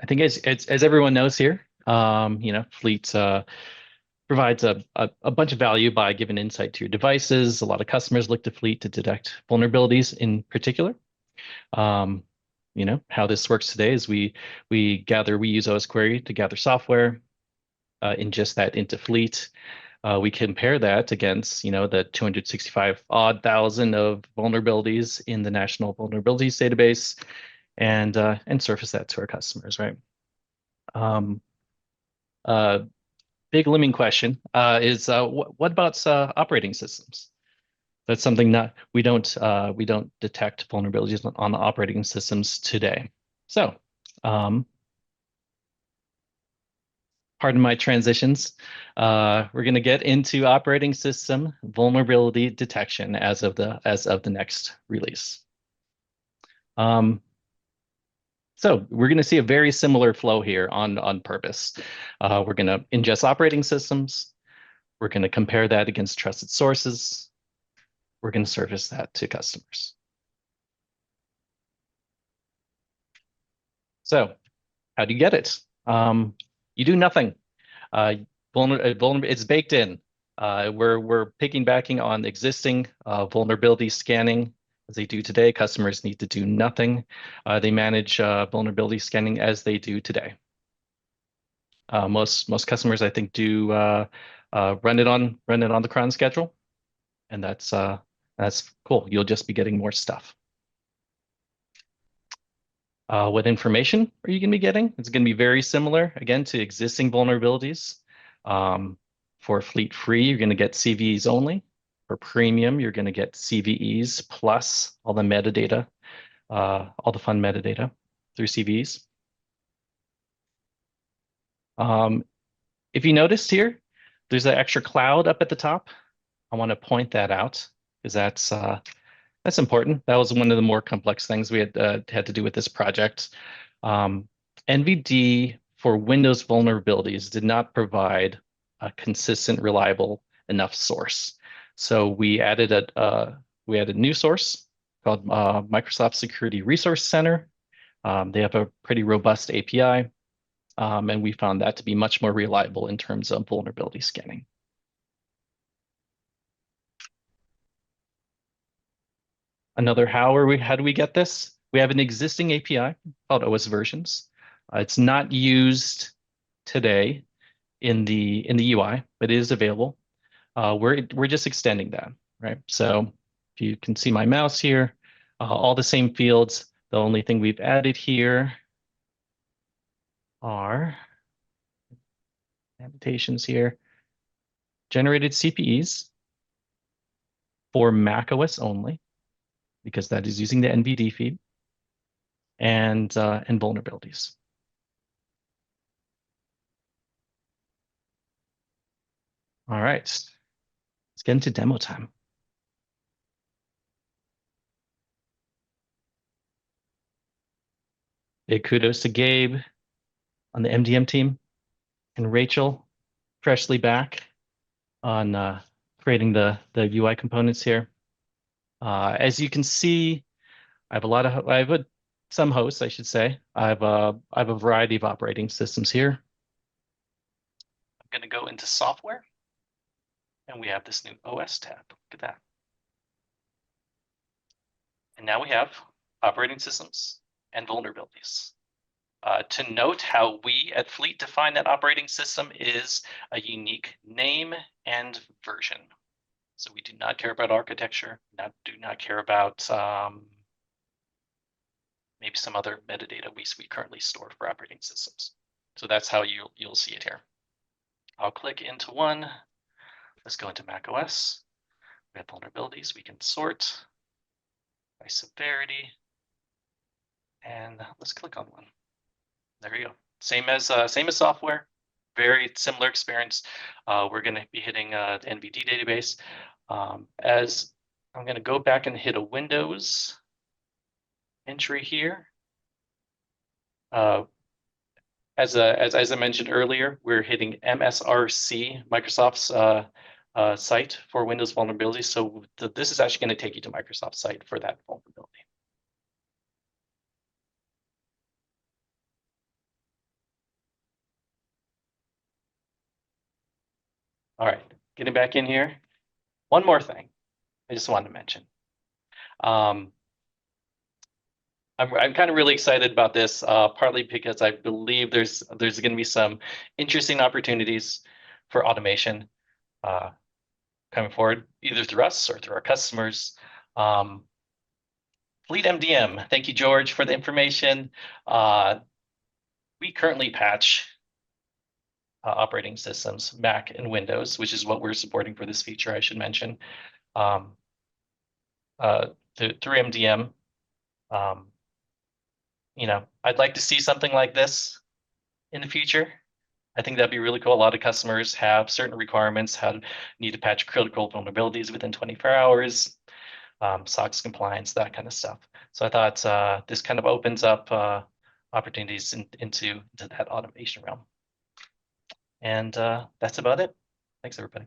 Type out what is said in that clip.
I think as everyone knows here, Fleet provides a bunch of value by giving insight to your devices. A lot of customers look to Fleet to detect vulnerabilities in particular. Um, how this works today is we use OS Query to gather software, ingest that into Fleet. We compare that against, the 265 odd thousand of vulnerabilities in the National Vulnerabilities Database, and surface that to our customers, right? Um, uh, Big looming question is what about operating systems? That's something that we don't detect vulnerabilities on the operating systems today. So, um, pardon my transitions. We're going to get into operating system vulnerability detection as of the next release. Um, so we're going to see a very similar flow here on purpose. We're going to ingest operating systems. We're going to compare that against trusted sources. We're going to surface that to customers. So how do you get it? You do nothing. Uh, it's baked in. We're piggybacking on existing vulnerability scanning as they do today. Customers need to do nothing. They manage vulnerability scanning as they do today. Most customers, I think, do run it on the cron schedule, and that's cool. You'll just be getting more stuff. What information are you going to be getting? It's going to be very similar, again, to existing vulnerabilities. For Fleet Free, you're going to get CVEs only. For Premium, you're going to get CVEs plus all the metadata, all the fun metadata through CVEs. If you noticed here, there's an extra cloud up at the top. I want to point that out because that's important. That was one of the more complex things we had to do with this project. NVD for Windows vulnerabilities did not provide a consistent, reliable enough source. So we added a new source called Microsoft Security Resource Center. They have a pretty robust API, and we found that to be much more reliable in terms of vulnerability scanning. How do we get this? We have an existing API called OS versions. It's not used today in the UI, but it is available. We're just extending that, right? So if you can see my mouse here, all the same fields. The only thing we've added here are annotations here. Generated CPEs for macOS only, because that is using the NVD feed, and vulnerabilities. All right, let's get into demo time. Big kudos to Gabe on the MDM team and Rachel, freshly back on creating the UI components here. As you can see, I have some hosts, I should say. I have a variety of operating systems here. I'm going to go into software, and we have this new OS tab. Look at that. And now we have operating systems and vulnerabilities. To note, how we at Fleet define that operating system is a unique name and version. So we do not care about architecture, do not care about maybe some other metadata we currently store for operating systems. So that's how you'll see it here. I'll click into one. Let's go into macOS. We have vulnerabilities. We can sort by severity, and let's click on one. There you go. Same as software. Very similar experience. We're going to be hitting the NVD database. As I'm going to go back and hit a Windows entry here. As I mentioned earlier, we're hitting MSRC, Microsoft's site for Windows vulnerabilities. So this is actually going to take you to Microsoft's site for that vulnerability. All right, getting back in here. One more thing I just wanted to mention. Um, I'm kind of really excited about this, partly because I believe there's going to be some interesting opportunities for automation uh, coming forward, either through us or through our customers. Um, Fleet MDM, thank you, George, for the information. We currently patch operating systems, Mac and Windows, which is what we're supporting for this feature, I should mention, um, through MDM. Um, I'd like to see something like this in the future. I think that'd be really cool. A lot of customers have certain requirements, how to need to patch critical vulnerabilities within 24 hours, SOX compliance, that kind of stuff. So I thought this kind of opens up opportunities into that automation realm. And that's about it. Thanks, everybody.